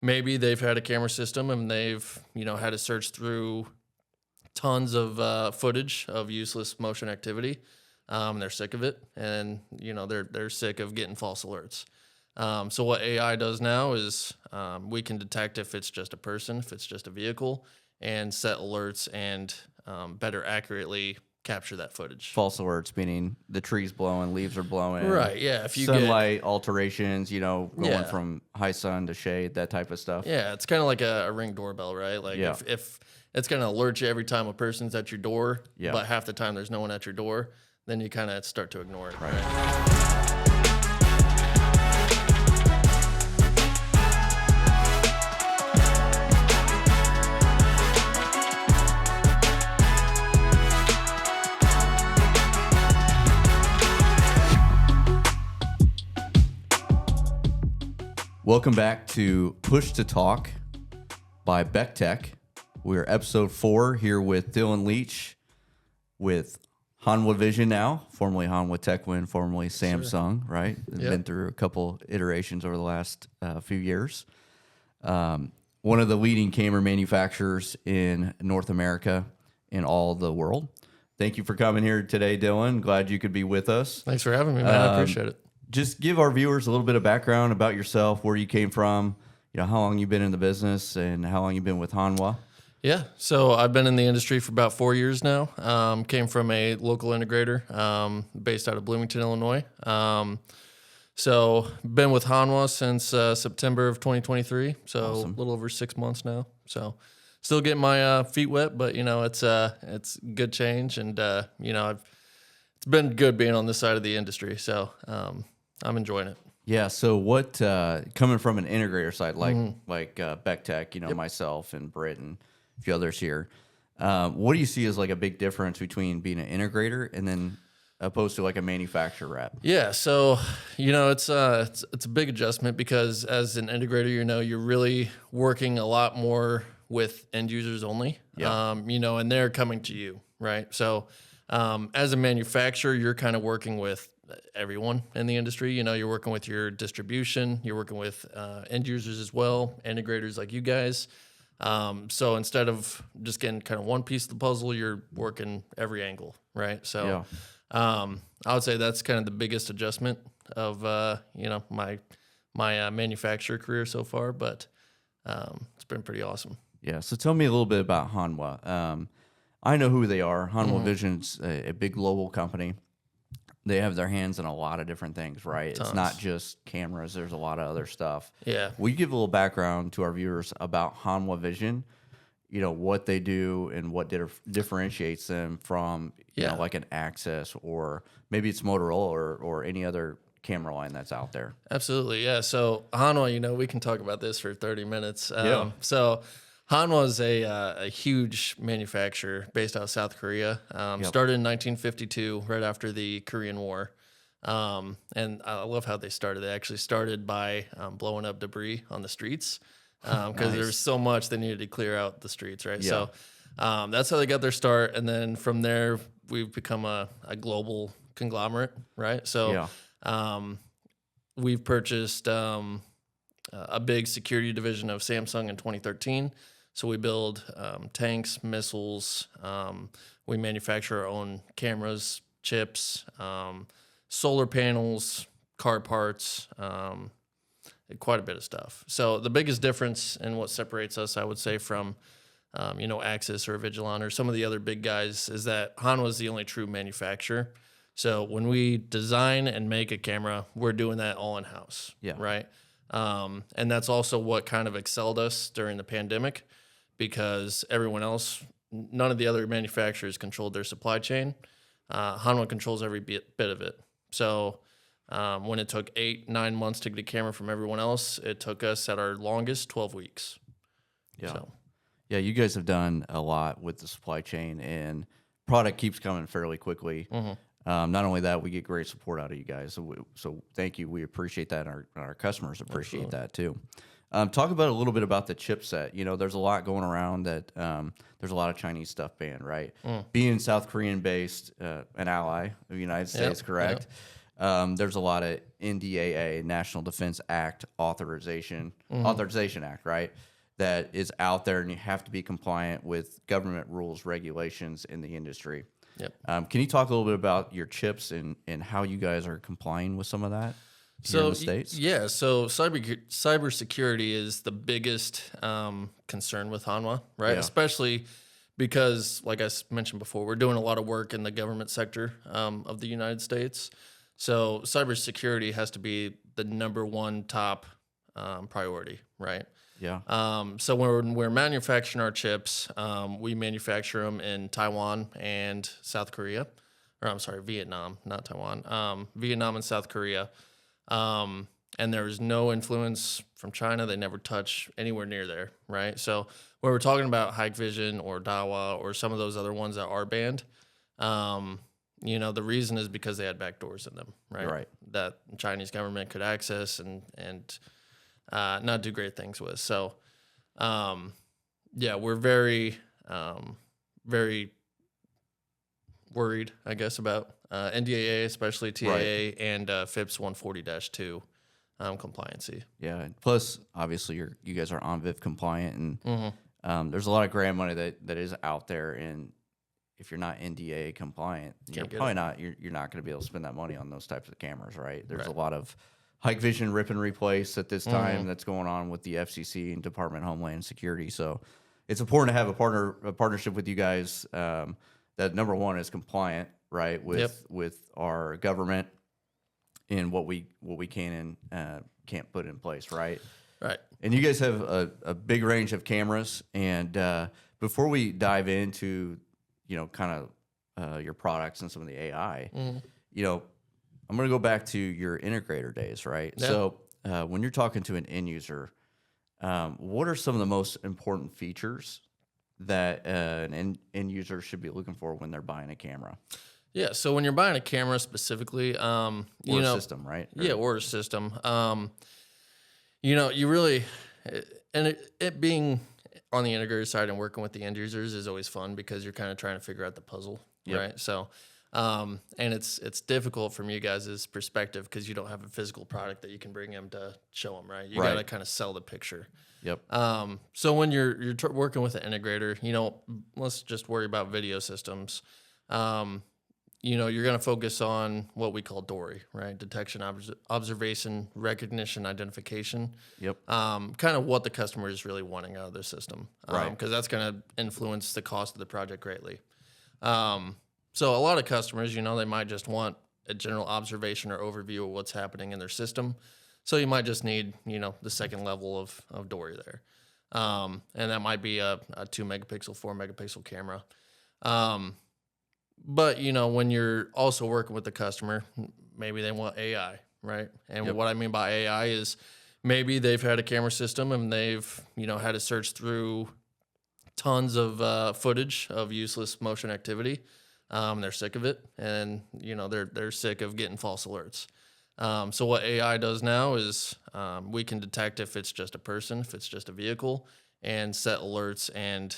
maybe they've had a camera system and they've, had to search through tons of footage of useless motion activity. They're sick of it, and they're sick of getting false alerts. So what AI does now is we can detect if it's just a person, if it's just a vehicle, and set alerts and better accurately capture that footage. False alerts, meaning the trees blowing, leaves are blowing. Right, yeah. If you sunlight alterations, going Yeah. from high sun to shade, that type of stuff. Yeah, it's kind of like a Ring doorbell, right? Like Yeah. if it's going to alert you every time a person's at your door, Yeah. but half the time there's no one at your door, then you kind of start to ignore it. Right. Welcome back to Push to Talk by Beck Tech. We're episode 4 here with Dylan Leach with Hanwha Vision now, formerly Hanwha TechWin, formerly Samsung, right? Yep. Been through a couple iterations over the last few years. One of the leading camera manufacturers in North America and all the world. Thank you for coming here today, Dylan. Glad you could be with us. Thanks for having me, man. I appreciate it. Just give our viewers a little bit of background about yourself, where you came from, how long you've been in the business, and how long you've been with Hanwha. Yeah, so I've been in the industry for about 4 years now. Came from a local integrator based out of Bloomington, Illinois. So been with Hanwha since September of 2023, so Awesome. a little over 6 months now. So still getting my feet wet, but it's good change, and it's been good being on this side of the industry. So I'm enjoying it. Yeah. So what, coming from an integrator side, like Beck Tech, myself and Britt and a few others here, what do you see as like a big difference between being an integrator and then opposed to like a manufacturer rep? Yeah. So, it's a big adjustment because as an integrator, you're really working a lot more with end users only, Yeah. and they're coming to you, right? So, as a manufacturer, you're kind of working with everyone in the industry. You're working with your distribution, you're working with end users as well, integrators like you guys. So instead of just getting kind of one piece of the puzzle, you're working every angle, right? So I would say that's kind of the biggest adjustment of my manufacturer career so far, but it's been pretty awesome. Yeah. So tell me a little bit about Hanwha. I know who they are. Hanwha Vision's a big global company. They have their hands in a lot of different things, right? Tons. It's not just cameras. There's a lot of other stuff. Yeah. Will you give a little background to our viewers about Hanwha Vision, what they do and what differentiates them from, like an Axis or maybe it's Motorola or any other camera line that's out there? Absolutely, yeah. So Hanwha, we can talk about this for 30 minutes. Yeah. So Hanwha is a huge manufacturer based out of South Korea. Started in 1952, right after the Korean War. And I love how they started. They actually started by blowing up debris on the streets because there was so much they needed to clear out the streets, right? Yeah. So that's how they got their start. And then from there, we've become a global conglomerate, right? So we've purchased a big security division of Samsung in 2013. So we build tanks, missiles. We manufacture our own cameras, chips, solar panels, car parts, quite a bit of stuff. So the biggest difference in what separates us, I would say, from Axis or Vigilon or some of the other big guys is that Hanwha is the only true manufacturer. So when we design and make a camera, we're doing that all in-house, right? And that's also what kind of excelled us during the pandemic because everyone else, none of the other manufacturers controlled their supply chain. Hanwha controls every bit of it. So when it took 8-9 months to get a camera from everyone else, it took us at our longest 12 weeks. Yeah. So. Yeah, you guys have done a lot with the supply chain and product keeps coming fairly quickly. Mm-hmm. Not only that, we get great support out of you guys. So thank you. We appreciate that. And our customers appreciate that too. Talk about a little bit about the chipset. There's a lot going around that there's a lot of Chinese stuff banned, right? Being South Korean based, an ally of the United States, correct? there's a lot of NDAA, National Defense Act Authorization Act, right? That is out there, and you have to be compliant with government rules, regulations in the industry. Yep. Can you talk a little bit about your chips and how you guys are complying with some of that here in the States? Yeah, so cybersecurity is the biggest concern with Hanwha, right? Yeah. Especially because, like I mentioned before, we're doing a lot of work in the government sector of the United States. So cybersecurity has to be the number one top priority, right? Yeah. So when we're manufacturing our chips, we manufacture them in Taiwan and South Korea, or I'm sorry, Vietnam, not Taiwan. Vietnam and South Korea. And there's no influence from China. They never touch anywhere near there, right? So when we're talking about Hikvision or Dahua or some of those other ones that are banned, the reason is because they had backdoors in them, right? Right. That the Chinese government could access and not do great things with. So, we're very, very worried, I guess, about NDAA, especially TAA, Right. and FIPS 140-2 compliancy. Yeah. And plus, obviously, you guys are ONVIF compliant, and there's a lot of grant money that is out there. And if you're not NDAA compliant, you're not going to be able to spend that money on those types of cameras, right? There's a lot of Hikvision rip and replace at this time that's going on with the FCC and Department of Homeland Security. So it's important to have a partnership with you guys that, number one, is compliant, right, with our government and what we can and can't put in place, right? Right. And you guys have a big range of cameras. And before we dive into kind of your products and some of the AI, I'm going to go back to your integrator days, right? Yeah. So when you're talking to an end user, what are some of the most important features that an end user should be looking for when they're buying a camera? Yeah, so when you're buying a camera specifically, Or a system, right? Or a system. You really, and it being on the integrator side and working with the end users is always fun because you're kind of trying to figure out the puzzle, right? So, and it's difficult from you guys' perspective because you don't have a physical product that you can bring them to show them, right? You got to kind of sell the picture. Yep. So when you're working with an integrator, let's just worry about video systems. You're going to focus on what we call DORI, right? Detection, observation, recognition, identification. Yep. Kind of what the customer is really wanting out of their system. Right. Because that's going to influence the cost of the project greatly. So a lot of customers, they might just want a general observation or overview of what's happening in their system. So you might just need, the second level of DORI there. And that might be a 2 megapixel, 4 megapixel camera. But, when you're also working with the customer, maybe they want AI, right? And what I mean by AI is maybe they've had a camera system and they've, had to search through tons of footage of useless motion activity. They're sick of it, and, they're sick of getting false alerts. So what AI does now is we can detect if it's just a person, if it's just a vehicle, and set alerts and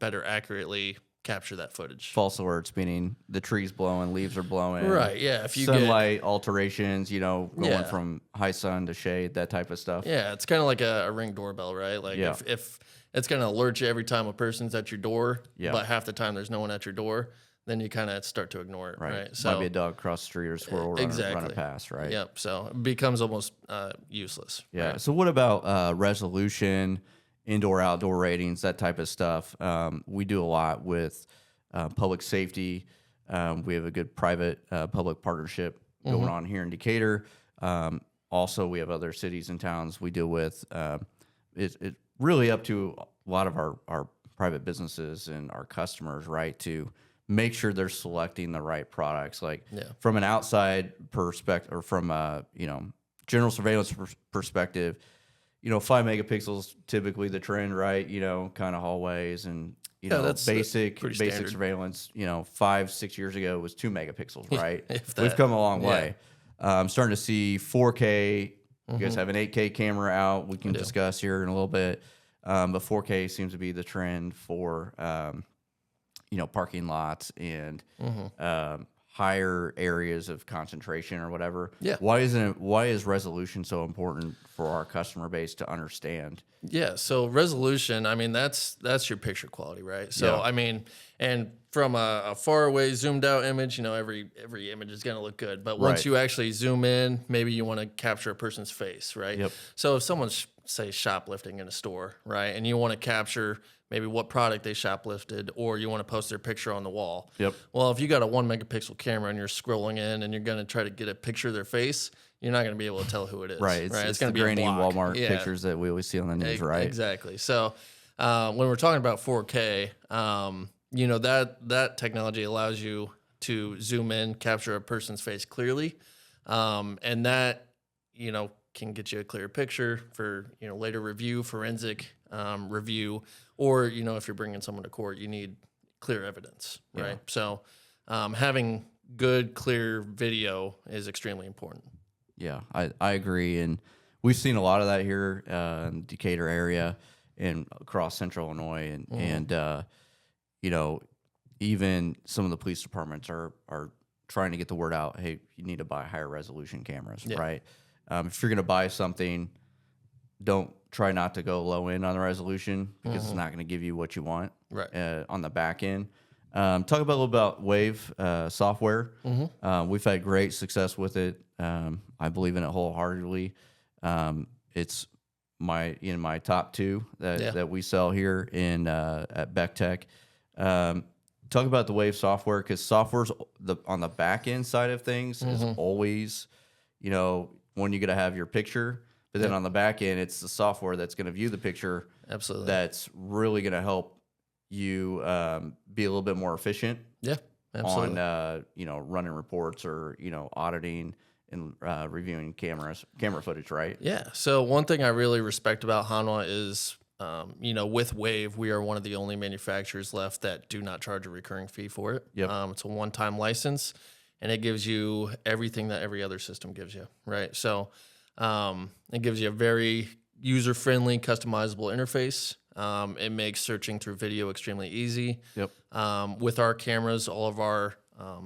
better accurately capture that footage. False alerts, meaning the trees blowing, leaves are blowing. Right, yeah. If you sunlight alterations, going from high sun to shade, that type of stuff. Yeah, it's kind of like a Ring doorbell, right? Like if it's going to alert you every time a person's at your door, but half the time there's no one at your door, then you kind of start to ignore it, right? So might be a dog across the street or a squirrel running past, right? Yep. So it becomes almost useless. Yeah. Right? So what about resolution, indoor, outdoor ratings, that type of stuff? We do a lot with public safety. We have a good private public partnership going on here in Decatur. Also, we have other cities and towns we deal with. It's really up to a lot of our private businesses and our customers, right, to make sure they're selecting the right products. Like from an outside perspective, or from a general surveillance perspective, 5 megapixels typically the trend, right? Kind of hallways and that's basic surveillance. 5-6 years ago was 2 megapixels, right? We've come a long way. I'm starting to see 4K. You guys have an 8K camera out. We can discuss here in a little bit. But 4K seems to be the trend for parking lots and higher areas of concentration or whatever. Yeah. Why is resolution so important for our customer base to understand? Yeah. So resolution, I mean, that's your picture quality, right? So, Yeah. I mean, and from a far away zoomed out image, every image is going to look good. But once Right. you actually zoom in, maybe you want to capture a person's face, right? Yep. So if someone's, say, shoplifting in a store, right, and you want to capture maybe what product they shoplifted, or you want to post their picture on the wall. Yep. Well, if you got a 1 megapixel camera and you're scrolling in and you're going to try to get a picture of their face, you're not going to be able to tell who it is. Right. It's going the to be grainy a block. Walmart pictures that we always see on the news, right? Exactly. So when we're talking about 4K, that technology allows you to zoom in, capture a person's face clearly, and that can get you a clear picture for later review, forensic review, or if you're bringing someone to court, you need clear evidence, right? Yeah. So having good, clear video is extremely important. Yeah, I agree, and we've seen a lot of that here in the Decatur area and across Central Illinois, and even some of the police departments are trying to get the word out. Hey, you need to buy higher resolution cameras, right? If you're going to buy something, don't try not to go low end on the resolution because it's not going to give you what you want on the back end. Talk about a little about Wave software. We've had great success with it. I believe in it wholeheartedly. It's in my top two that we sell here at Beck Tech. Talk about the Wave software, because software's on the back end side of things is always, when you're going to have your picture, but then on the back end, it's the software that's going to view the picture. Absolutely. That's really going to help you be a little bit more efficient. Yeah, absolutely. On running reports or auditing and reviewing camera footage, right? Yeah. So one thing I really respect about Hanwha is, with Wave, we are one of the only manufacturers left that do not charge a recurring fee for it. Yep. It's a one-time license, and it gives you everything that every other system gives you, right? So it gives you a very user-friendly, customizable interface. It makes searching through video extremely easy. Yep. With our cameras, all of our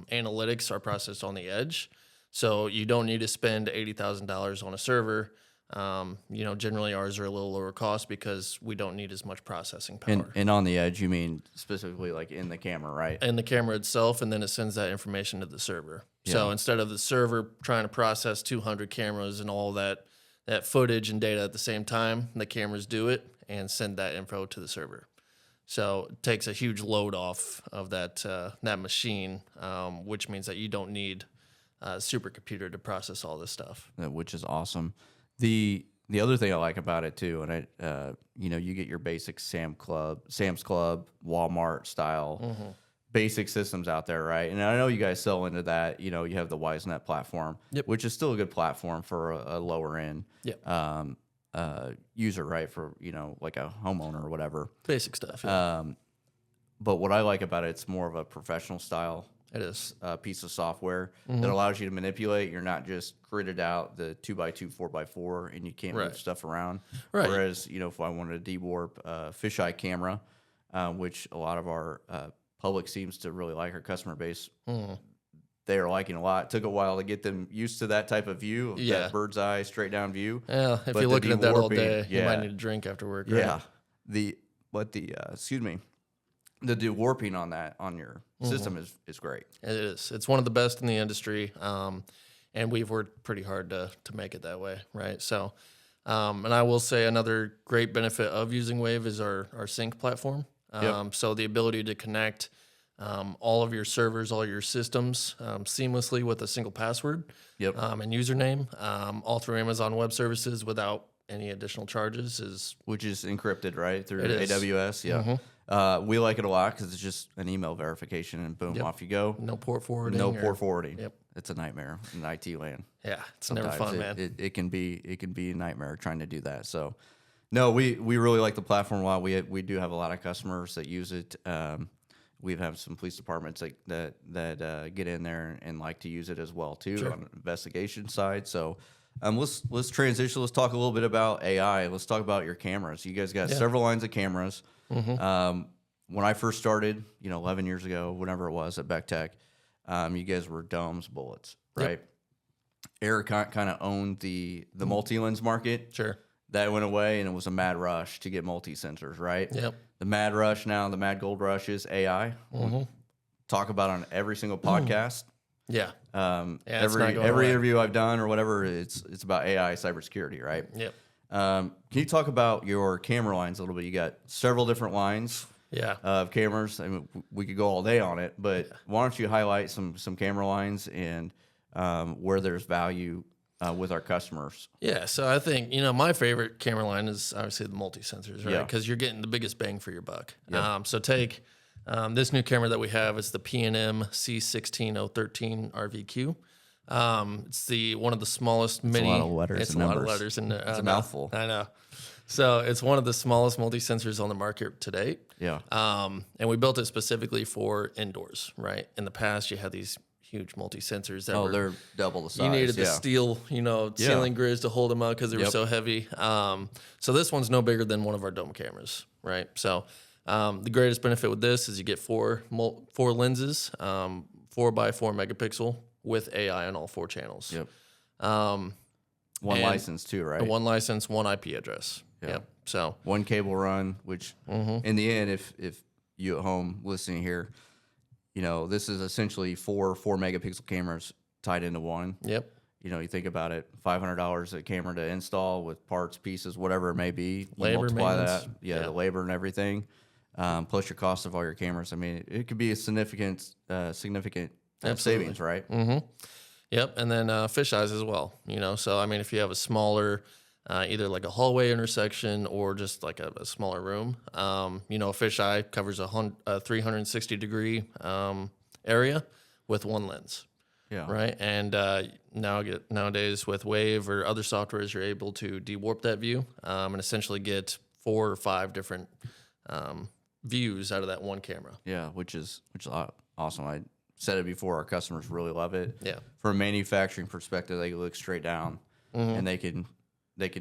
analytics are processed on the edge. So you don't need to spend $80,000 on a server. Generally ours are a little lower cost because we don't need as much processing power. And on the edge, you mean specifically like in the camera, right? In the camera itself, and then it sends that information to the server. Yeah. So instead of the server trying to process 200 cameras and all that footage and data at the same time, the cameras do it and send that info to the server. So it takes a huge load off of that machine, which means that you don't need a supercomputer to process all this stuff. Which is awesome. The other thing I like about it too, and you get your basic Sam's Club, Walmart style basic systems out there, right? And I know you guys sell into that. You have the WiseNet platform, which is still a good platform for a lower end user, right? For like a homeowner or whatever. Basic stuff. Yeah. But what I like about it, it's more of a professional style. It is a piece of software that allows you to manipulate. You're not just gridded out the 2x2, 4x4, and you can't move stuff around. Right. Whereas, if I wanted to dewarp a fisheye camera, which a lot of our public seems to really like, our customer base, they are liking a lot. It took a while to get them used to that type of view, that bird's eye, straight down view. Yeah, if you're looking at that all day, you might need a drink after work. Right? Yeah. The dewarping on your system is great. It is. It's one of the best in the industry, and we've worked pretty hard to make it that way, right? So, and I will say another great benefit of using Wave is our sync platform. So the ability to connect all of your servers, all your systems seamlessly with a single password and username, all through Amazon Web Services without any additional charges which is encrypted, right, through AWS. Yeah. We like it a lot because it's just an email verification and boom, off you go. No port forwarding. Yep. It's a nightmare in IT land. Yeah, it's never fun, man. It can be a nightmare trying to do that. So, no, we really like the platform a lot. We do have a lot of customers that use it. We have some police departments that get in there and like to use it as well too on the investigation side. So. Let's transition. Let's talk a little bit about AI. Let's talk about your cameras. You guys got several lines of cameras. When I first started, 11 years ago, whenever it was at Beck Tech, you guys were domes, bullets, right? Yep. Eric kind of owned the multi-lens market. Sure. That went away, and it was a mad rush to get multi-sensors, right? Yep. The mad rush now, the mad gold rush is AI. We talk about on every single podcast. Yeah. Every interview I've done or whatever, it's about AI cybersecurity, right? Yep. Can you talk about your camera lines a little bit? You got several different lines of cameras. I mean, we could go all day on it, but why don't you highlight some camera lines and where there's value with our customers? Yeah, so I think, my favorite camera line is obviously the multi-sensors, right? Because you're getting the biggest bang for your buck. Yep. So take this new camera that we have. It's the P&M C16013 RVQ. It's one of the smallest mini. It's a lot of letters. It's a lot of letters in there. It's a mouthful. I know. So it's one of the smallest multi-sensors on the market to date. Yeah. And we built it specifically for indoors, right? In the past, you had these huge multi-sensors that they're double the size. You needed the steel, ceiling grids to hold them up because they were so heavy. So this one's no bigger than one of our dome cameras, right? So the greatest benefit with this is you get four lenses, 4x4 megapixel with AI on all 4 channels. Yep. One license too, right? One license, one IP address. Yep. So one cable run, which in the end, if you at home listening here, this is essentially four megapixel cameras tied into one. Yep. You think about it, $500 a camera to install with parts, pieces, whatever it may be. You labor, multiply that, the labor and everything, plus your cost of all your cameras. I mean, it could be a significant savings, right? Mm-hmm. Yep, and then fisheyes as well. So I mean, if you have a smaller, either like a hallway intersection or just like a smaller room, a fisheye covers a 360 degree area with one lens. Yeah. Right. And nowadays with Wave or other softwares, you're able to dewarp that view and essentially get 4 or 5 different views out of that one camera. Yeah, which is awesome. I said it before, our customers really love it. Yeah. From a manufacturing perspective, they can look straight down and they could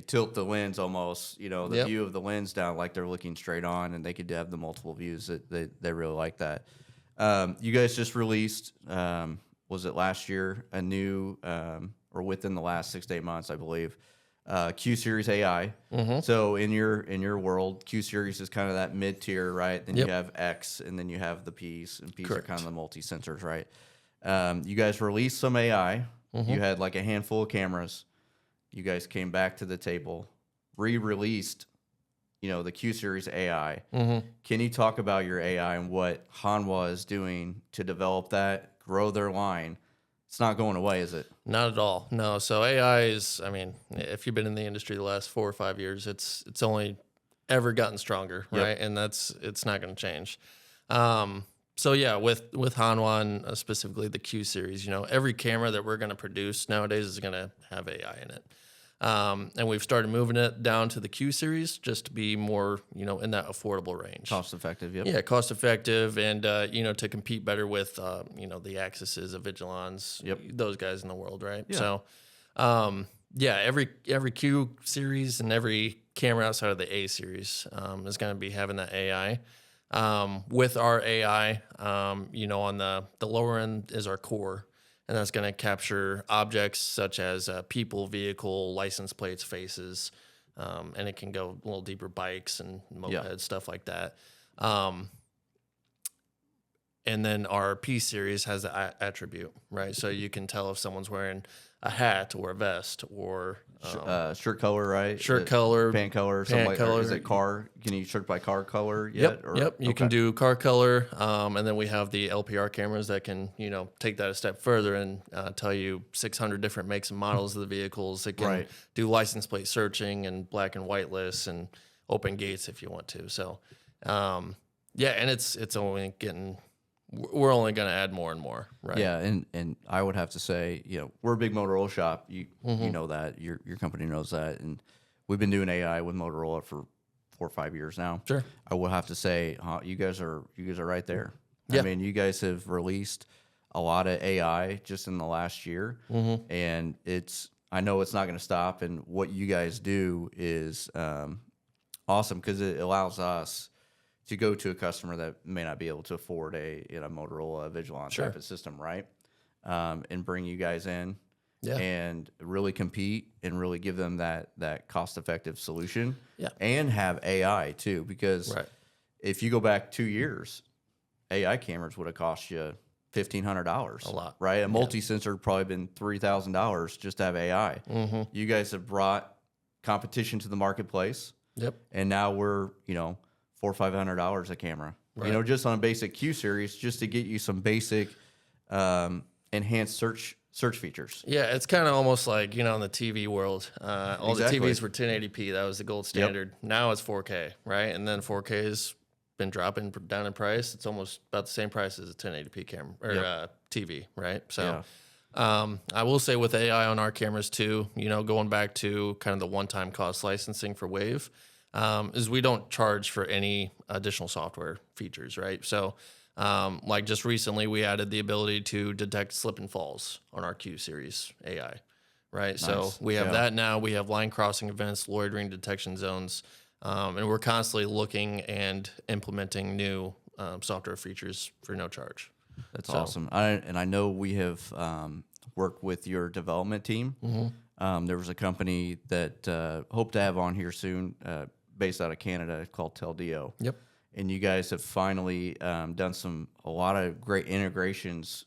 tilt the lens almost, the view of the lens down like they're looking straight on, and they could have the multiple views. They really like that. You guys just released, was it last year, a new, or within the last 6 to 8 months, I believe, Q Series AI. So in your world, Q Series is kind of that mid tier, right? Then you have X, and then you have the P's, and P's are kind of the multi sensors, right? You guys released some AI. You had like a handful of cameras. You guys came back to the table, re-released, the Q Series AI. Can you talk about your AI and what Hanwha is doing to develop that, grow their line? It's not going away, is it? Not at all. No. So AI is, I mean, if you've been in the industry the last 4 or 5 years, it's only ever gotten stronger, right? And it's not going to change. So yeah, with Hanwha and specifically the Q Series, every camera that we're going to produce nowadays is going to have AI in it. And we've started moving it down to the Q Series just to be more, in that affordable range. Cost effective, yep. Yeah, cost effective, and to compete better with the Axis's, of Vigilons, those guys in the world, right? Yeah. So, every Q Series and every camera outside of the A Series is going to be having that AI. With our AI, on the lower end is our core. And that's going to capture objects such as people, vehicle, license plates, faces, and it can go a little deeper, bikes and mopeds, stuff like that. And then our P series has the attribute, right? So you can tell if someone's wearing a hat or a vest or shirt color, right? Shirt color, pant color, something like that. Is it car? Can you shirt by car color yet? Yep. You can do car color, and then we have the LPR cameras that can take that a step further and tell you 600 different makes and models of the vehicles. It can do license plate searching and black and white lists and open gates if you want to. So, and it's only getting. We're only going to add more and more, right? Yeah, and I would have to say, we're a big Motorola shop. You know that. Your company knows that. And we've been doing AI with Motorola for 4 or 5 years now. Sure. I will have to say, you guys are right there. Yeah. I mean, you guys have released a lot of AI just in the last year. And I know it's not going to stop. And what you guys do is awesome because it allows us to go to a customer that may not be able to afford a Motorola Vigilance type of system, right? and bring you guys in Yeah. and really compete and really give them that cost-effective solution. Yeah. And have AI too, because Right. if you go back 2 years, AI cameras would have cost you $1,500. A lot. Right? A multi-sensor would probably been $3,000 just to have AI. Mm-hmm. You guys have brought competition to the marketplace. Yep. And now we're, $400 or $500 a camera. Right. Just on a basic Q series, just to get you some basic enhanced search features. Yeah, it's kind of almost like, in the TV world, all Exactly. the TVs were 1080p. That was the gold standard. Now it's 4K, right? And then 4K has been dropping down in price. It's almost about the same price as a 1080p camera or TV, right? So I will say with AI on our cameras too, going back to kind of the one-time cost licensing for Wave, is we don't charge for any additional software features, right? So like just recently, we added the ability to detect slip and falls on our Q series AI, right? Nice. So we have that now. We have line crossing events, loitering detection zones, and we're constantly looking and implementing new software features for no charge. That's awesome. I know we have worked with your development team. Mm-hmm. There was a company that hope to have on here soon, based out of Canada, called Teldio. Yep. And you guys have finally done a lot of great integrations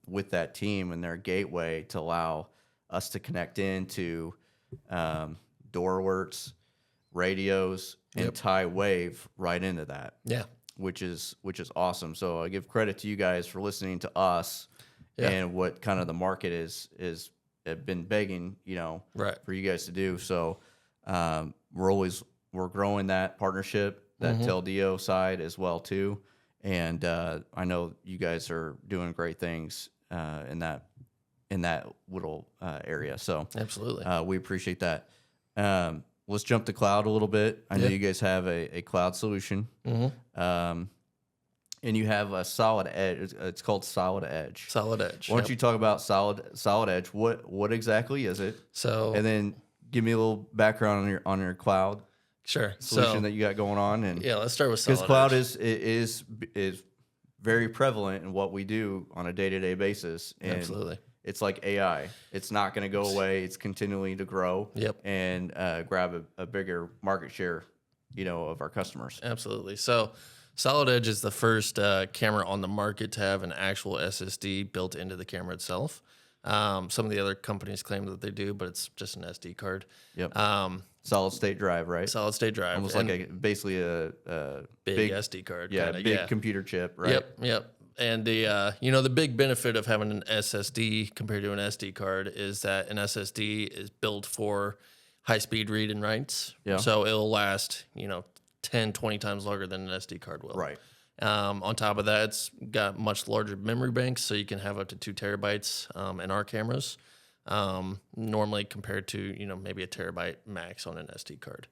with that team and their gateway to allow us to connect into DoorWorks, radios, and tie Wave right into that. Yeah, which is awesome. So I give credit to you guys for listening to us and what kind of the market is have been begging, for you guys to do. So we're growing that partnership. That Teldio side as well too, and I know you guys are doing great things in that little area. So absolutely, we appreciate that. Let's jump to cloud a little bit. I know you guys have a cloud solution, and you have a Solid Edge. It's called Solid Edge. Solid Edge. Why don't you talk about Solid Edge? What exactly is it? So, and then give me a little background on your cloud. Sure. Solution that you got going on, and let's start with Solid Edge. Because cloud is very prevalent in what we do on a day-to-day basis. And absolutely, it's like AI. It's not going to go away. It's continuing to grow. Yep. And grab a bigger market share, of our customers. Absolutely. So, Solid Edge is the first camera on the market to have an actual SSD built into the camera itself. Some of the other companies claim that they do, but it's just an SD card. Yep. Solid state drive, right? Solid state drive. Almost like basically a big SD card. Yeah, big computer chip, right? Yep. And the big benefit of having an SSD compared to an SD card is that an SSD is built for high-speed read and writes. Yeah. So it'll last, 10, 20 times longer than an SD card will. Right. On top of that, it's got much larger memory banks, so you can have up to 2 terabytes in our cameras. Normally compared to, maybe a terabyte max on an SD card.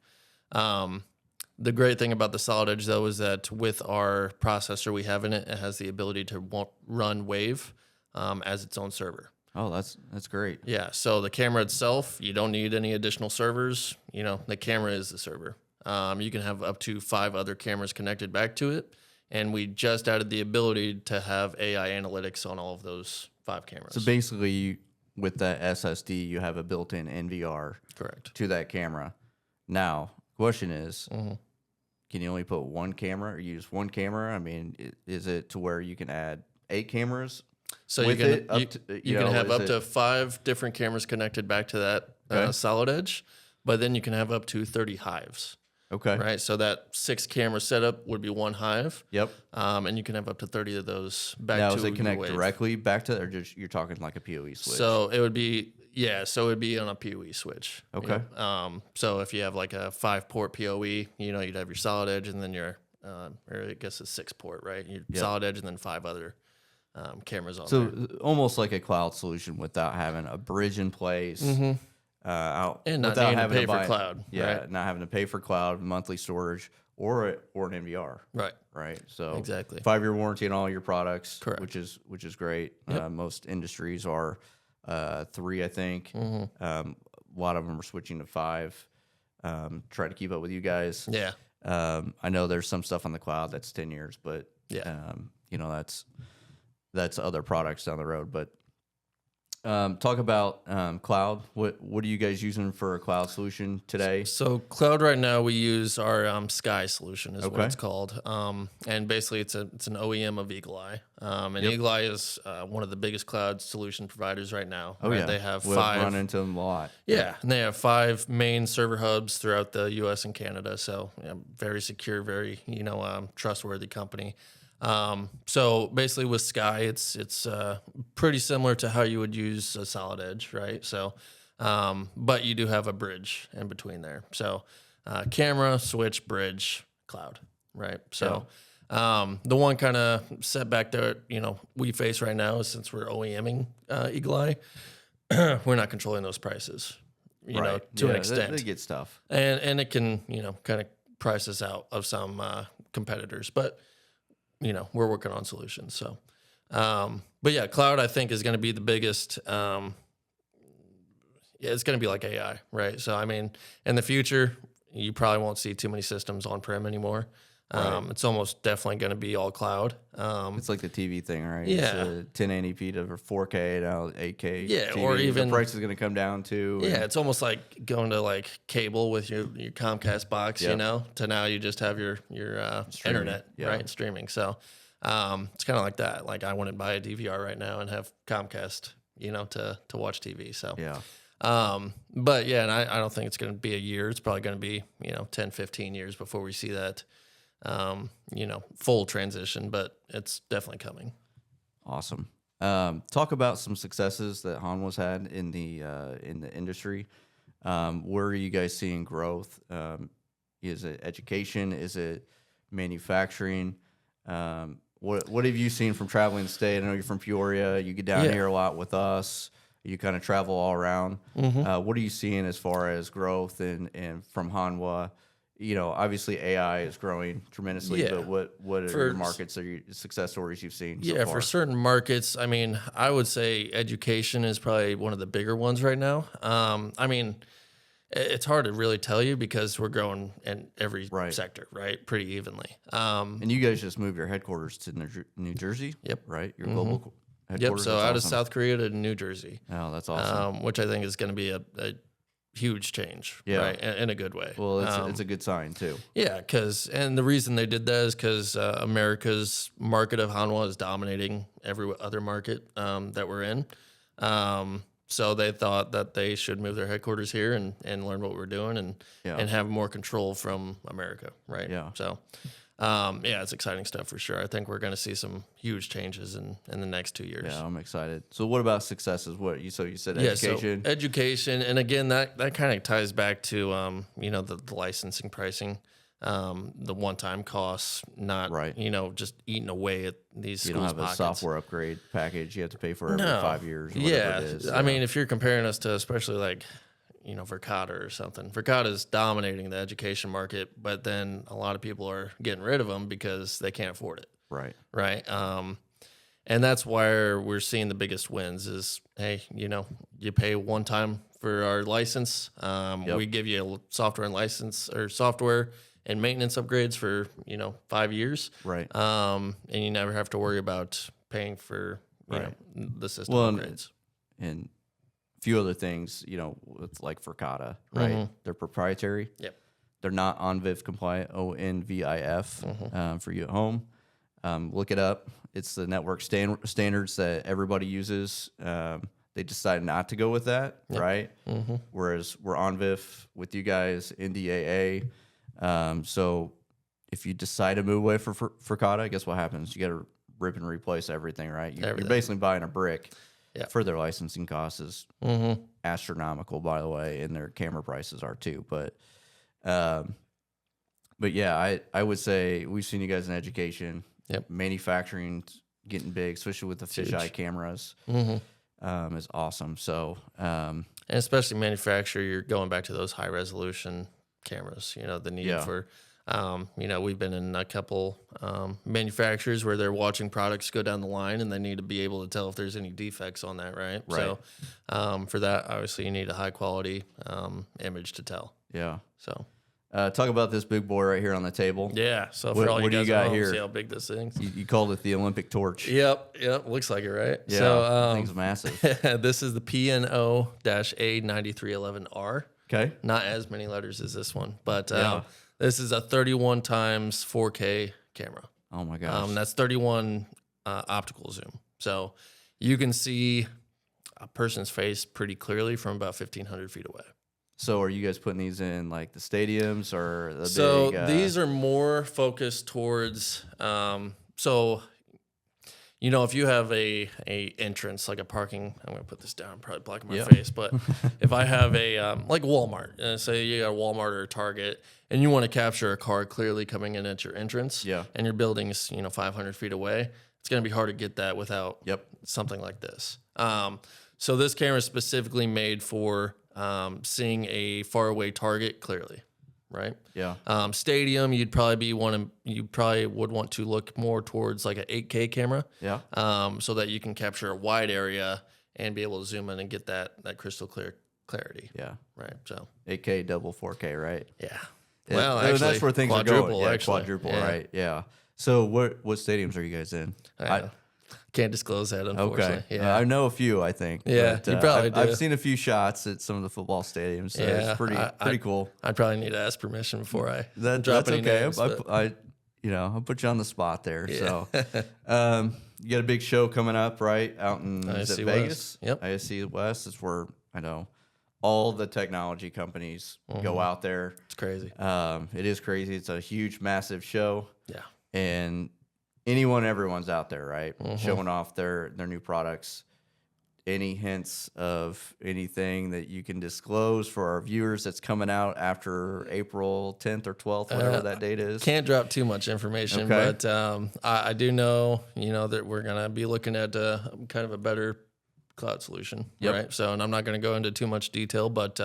The great thing about the Solid Edge, though, is that with our processor we have in it, it has the ability to run Wave as its own server. Oh, that's great. Yeah, so the camera itself, you don't need any additional servers. The camera is the server. You can have up to 5 other cameras connected back to it, and we just added the ability to have AI analytics on all of those 5 cameras. So basically, with that SSD, you have a built-in NVR to that camera. Now, question is, can you only put one camera or use one camera? I mean, is it to where you can add 8 cameras? So you can have up to 5 different cameras connected back to that Solid Edge, but then you can have up to 30 hives. Okay. Right. So that 6 camera setup would be one hive. Yep. And you can have up to 30 of those back now, to does it connect Wave. Directly back to, or just you're talking like a PoE switch? So it would be, so it would be on a PoE switch. Okay. So if you have like a 5-port PoE, you'd have your Solid Edge and then your, or I guess a 6-port, right? Your Solid Edge and then 5 other cameras on there. So almost like a cloud solution without having a bridge in place. And not needing to pay for cloud. Yeah, right? not having to pay for cloud, monthly storage, or an NVR. Right. Right. So exactly 5-year warranty on all your products. Correct. Which is great. Yep. Most industries are 3, I think. A lot of them are switching to 5. Try to keep up with you guys. Yeah. I know there's some stuff on the cloud that's 10 years, but that's other products down the road. But Talk about cloud. What are you guys using for a cloud solution today? So cloud right now we use our Sky solution is what it's called, and basically it's an OEM of Eagle Eye, and Eagle Eye is one of the biggest cloud solution providers right now. Oh yeah, they have we've run into them a lot. Yeah, and they have 5 main server hubs throughout the U.S. and Canada. So very secure, very trustworthy company. So basically with Sky, it's pretty similar to how you would use a Solid Edge, right? So, but you do have a bridge in between there. So, camera, switch, bridge, cloud, right? So, the one kind of setback that, we face right now is since we're OEMing, Eagle Eye, we're not controlling those prices, to an extent. They get stuff. And it can, kind of price us out of some, competitors, but we're working on solutions. So, but yeah, cloud I think is going to be the biggest. It's going to be like AI, right? So, I mean, in the future, you probably won't see too many systems on-prem anymore. It's almost definitely going to be all cloud. It's like the TV thing, right? Yeah. It's 1080p to 4K, now 8K. Yeah, TV. or even the price is going to come down to. Yeah, it's almost like going to like cable with your Comcast box, to now you just have your internet, right? Streaming. So it's kind of like that. Like I wouldn't buy a DVR right now and have Comcast, to watch TV. So yeah. But yeah, and I don't think it's going to be a year. It's probably going to be 10, 15 years before we see that. Full transition, but it's definitely coming. Awesome. Talk about some successes that Hanwha's had in the industry. Where are you guys seeing growth? Is it education? Is it manufacturing? What have you seen from traveling the state? I know you're from Peoria. You get down here a lot with us. You kind of travel all around. Mm-hmm. What are you seeing as far as growth and from Hanwha? Obviously AI is growing tremendously, but what are your markets or your success stories you've seen so far? For certain markets, I mean, I would say education is probably one of the bigger ones right now. I mean, it's hard to really tell you because we're growing in every sector, right? Pretty evenly. And you guys just moved your headquarters to New Jersey? Yep. Right? Your global headquarters? Yep, so out of South Korea to New Jersey. Oh, that's awesome. Which I think is going to be a huge change, right? In a good way. Well, it's a good sign too. Yeah, and the reason they did that is because America's market of Hanwha is dominating every other market that we're in. So they thought that they should move their headquarters here and learn what we're doing and have more control from America, right? Yeah. So, it's exciting stuff for sure. I think we're going to see some huge changes in the next 2 years. Yeah, I'm excited. So what about successes? You said education? So education. And again, that kind of ties back to, the licensing pricing, the one-time costs, not, just eating away at these schools' pockets. You don't have a software upgrade package you have to pay for every 5 years or whatever it is. I mean, if you're comparing us to especially like, Verkada or something. Verkada is dominating the education market, but then a lot of people are getting rid of them because they can't afford it. Right. Right. And that's why we're seeing the biggest wins is, hey, you pay one time for our license. We give you a software and license or software and maintenance upgrades for, 5 years. Right. And you never have to worry about paying for, the system upgrades. And few other things, with like Verkada, right? Mm-hmm. They're proprietary. Yep. They're not ONVIF compliant, ONVIF, for you at home. Look it up. It's the network standards that everybody uses. They decided not to go with that, right? Mm-hmm. Whereas we're ONVIF with you guys, NDAA. So if you decide to move away from Verkada, guess what happens? You got to rip and replace everything, right? You're basically buying a brick. Yeah. For their licensing costs is astronomical, by the way, and their camera prices are too. But yeah, I would say we've seen you guys in education, manufacturing getting big, especially with the fisheye cameras, is awesome. So, and especially manufacturer, you're going back to those high resolution cameras. The need for. We've been in a couple manufacturers where they're watching products go down the line and they need to be able to tell if there's any defects on that, right? So for that, obviously, you need a high quality image to tell. Yeah. So Talk about this big boy right here on the table. Yeah. So for all you guys at home, see how big this thing is. You called it the Olympic torch. Yep. Looks like it, right? Yeah. So thing's massive. this is the PNO-A9311R. Okay. Not as many letters as this one, but this is a 31 times 4K camera. Oh my gosh. That's 31 optical zoom. So you can see a person's face pretty clearly from about 1,500 feet away. So are you guys putting these in like the stadiums or the big? These are more focused towards, if you have a entrance, like a parking, I'm going to put this down, probably blocking my face, but if I have like Walmart, say you got a Walmart or a Target, and you want to capture a car clearly coming in at your entrance, and your building's, 500 feet away, it's going to be hard to get that without something like this. So this camera is specifically made for seeing a faraway target clearly, right? Yeah. Stadium, you probably would want to look more towards like an 8K camera. Yeah. So that you can capture a wide area and be able to zoom in and get that crystal clear clarity. Yeah. Right. So 8K double 4K, right? Yeah. Well, actually, that's where things are going. Yeah, actually. Quadruple, right? Yeah. So what stadiums are you guys in? I can't disclose that, unfortunately. Okay. Yeah. I know a few, I think. Yeah, but, you probably do. I've seen a few shots at some of the football stadiums. So it's pretty cool. I'd probably need to ask permission before I drop that's any okay. names. I'll put you on the spot there. Yeah. So you got a big show coming up, right? Out in ISC Vegas? West. Yep. ISC West is where I know all the technology companies go out there. It's crazy. It is crazy. It's a huge, massive show. Yeah. And everyone's out there, right? Showing off their new products. Any hints of anything that you can disclose for our viewers that's coming out after April 10th or 12th, whatever that date is? Can't drop too much information, but I do know, that we're going to be looking at kind of a better cloud solution, right? So, and I'm not going to go into too much detail, but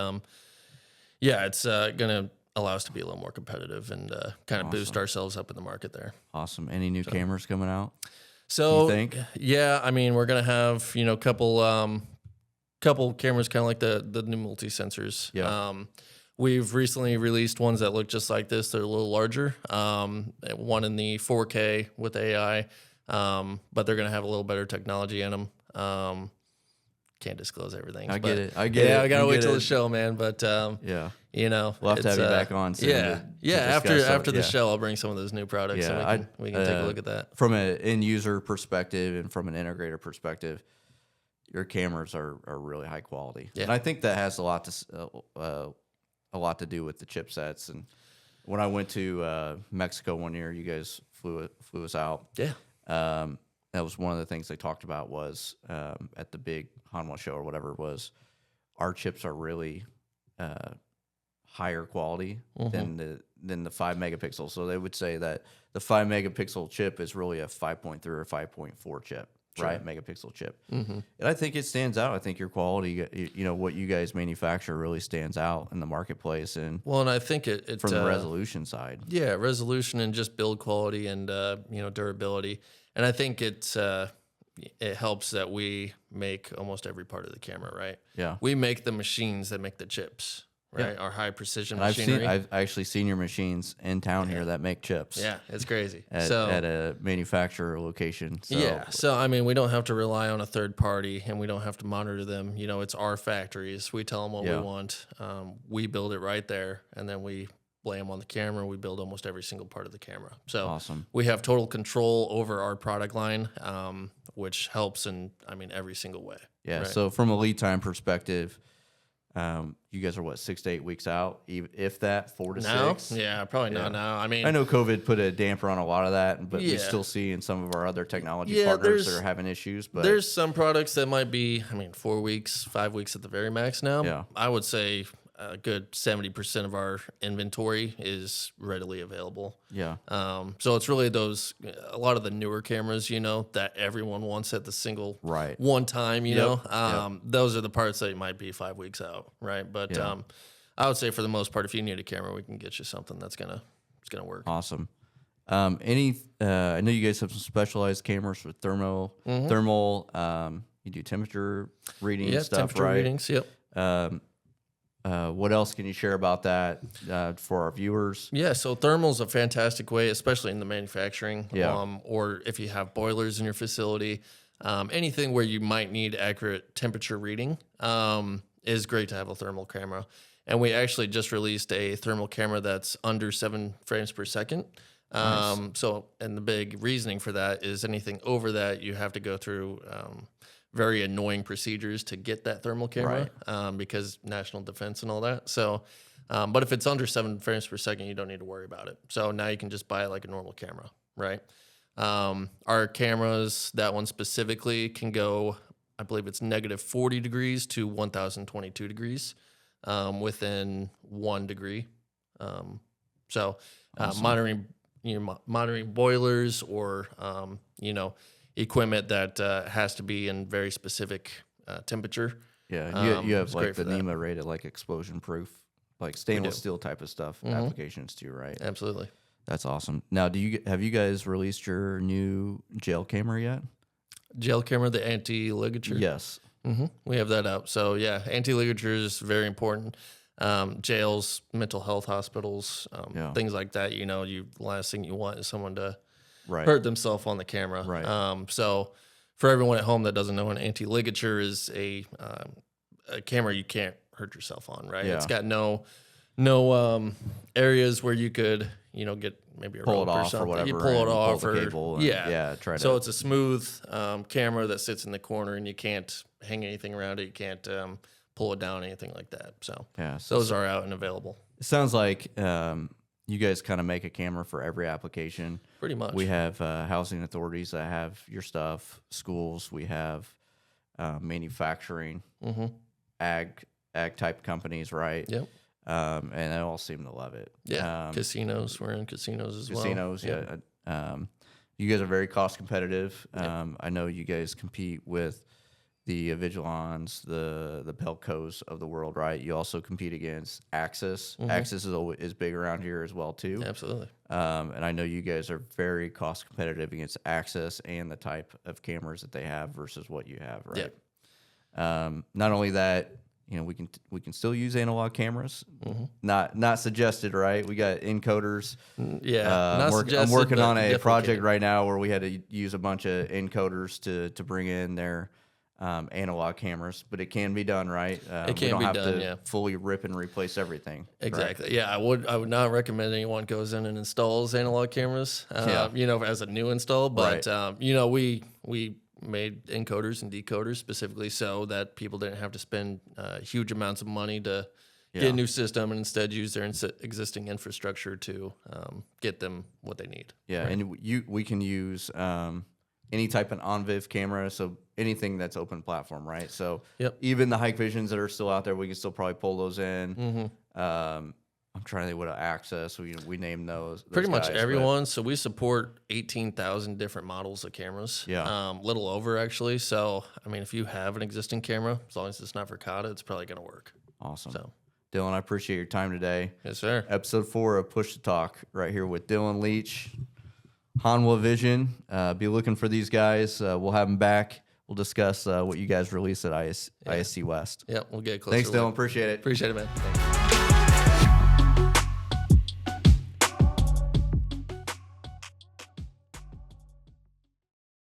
it's going to allow us to be a little more competitive and kind of boost ourselves up in the market there. Awesome. Any new cameras coming out? So, you think? Yeah, I mean, we're going to have, couple cameras kind of like the new multi-sensors. Yeah. We've recently released ones that look just like this. They're a little larger. One in the 4K with AI, but they're going to have a little better technology in them. Can't disclose everything. I get it. I got to wait till the show, man. But we'll have to have you back on soon. After the show, I'll bring some of those new products. Yeah, and we can take a look at that. From an end user perspective and from an integrator perspective, your cameras are really high quality. Yeah. And I think that has a lot to do with the chipsets. And when I went to Mexico one year, you guys flew us out. Yeah. That was one of the things they talked about was at the big Hanwha show or whatever it was, our chips are really higher quality than the 5 megapixels. So they would say that the 5 megapixel chip is really a 5.3 or 5.4 chip, right? Megapixel chip. And I think it stands out. I think your quality, what you guys manufacture really stands out in the marketplace. And I think it from the resolution side. Yeah, resolution and just build quality and durability. And I think it helps that we make almost every part of the camera, right? Yeah. We make the machines that make the chips, right? Our high precision and machinery. I've actually seen your machines in town here that make chips. Yeah, it's crazy. At a manufacturer location. So. Yeah. So, I mean, we don't have to rely on a third party and we don't have to monitor them. It's our factories. We tell them what we want. We build it right there and then we lay them on the camera. We build almost every single part of the camera. So awesome. We have total control over our product line, which helps in, every single way. Yeah. Right? So from a lead time perspective, you guys are 6 to 8 weeks out, if that, 4 to 6? Yeah, probably not now. I know COVID put a damper on a lot of that, but we still see in some of our other technology partners that are having issues. But there's some products that might be, 4 weeks, 5 weeks at the very max now. Yeah. I would say a good 70% of our inventory is readily available. Yeah. So it's really a lot of the newer cameras, that everyone wants at the single one time, those are the parts that might be 5 weeks out. Right. But, I would say for the most part, if you need a camera, we can get you something that's going to work. Awesome. I know you guys have some specialized cameras for thermal, you do temperature reading stuff, temperature readings. Yep. What else can you share about that for our viewers? Yeah, so thermal's a fantastic way, especially in the manufacturing, or if you have boilers in your facility. Anything where you might need accurate temperature reading is great to have a thermal camera. And we actually just released a thermal camera that's under 7 frames per second. Nice. And the big reasoning for that is anything over that, you have to go through very annoying procedures to get that thermal camera, because national defense and all that. So, but if it's under 7 frames per second, you don't need to worry about it. So now you can just buy it like a normal camera, right? Our cameras, that one specifically, can go, I believe it's -40 degrees to 1022 degrees within 1 degree. Awesome. Monitoring boilers or equipment that has to be in very specific temperature. Yeah, you have like the NEMA rated like explosion proof, like stainless steel type of stuff applications too, right? Absolutely. That's awesome. Now, have you guys released your new gel camera yet? Gel camera, the anti-ligature? Yes. We have that out. So yeah, anti-ligature is very important. Jails, mental health hospitals, things like that. The last thing you want is someone to hurt themselves on the camera. Right. So for everyone at home that doesn't know, an anti-ligature is a camera you can't hurt yourself on, right? Yeah. It's got no areas where you could, get maybe a rope or something. Or whatever, you pull it off, or cable So it's a smooth camera that sits in the corner, and you can't hang anything around it. You can't pull it down, anything like that. So those are out and available. It sounds like you guys kind of make a camera for every application. Pretty much. We have housing authorities that have your stuff, schools. We have manufacturing, ag type companies, right? Yep. And they all seem to love it. Yeah. Casinos. We're in casinos as well. Casinos, yeah. You guys are very cost competitive. I know you guys compete with the Vigilons, the Pelcos of the world, right? You also compete against Axis. Axis is big around here as well, too. Absolutely. And I know you guys are very cost competitive against Axis and the type of cameras that they have versus what you have, right? Yeah. Not only that, we can still use analog cameras. Not suggested, right? We got encoders. I'm working on a project right now where we had to use a bunch of encoders to bring in their analog cameras, but it can be done, right? It can be done. We don't have to fully rip and replace everything. Exactly. Right? Yeah, I would not recommend anyone goes in and installs analog cameras. As a new install, but we made encoders and decoders specifically so that people didn't have to spend huge amounts of money to get a new system, and instead use their existing infrastructure to get them what they need. Yeah, right? And we can use any type of on-viv camera, so anything that's open platform, right? So even the Hikvisions that are still out there, we can still probably pull those in. I'm trying to think what Access, we name those pretty much guys, everyone. So we support 18,000 different models of cameras. Little over, actually. So, if you have an existing camera, as long as it's not for Kata, it's probably going to work. Awesome. So, Dylan, I appreciate your time today. Yes, sir. Episode 4 of Push to Talk right here with Dylan Leach, Hanwha Vision. Be looking for these guys. We'll have them back. We'll discuss what you guys released at ISC West. We'll get closer. Thanks, Dylan. Appreciate it. Appreciate it, man. Thanks.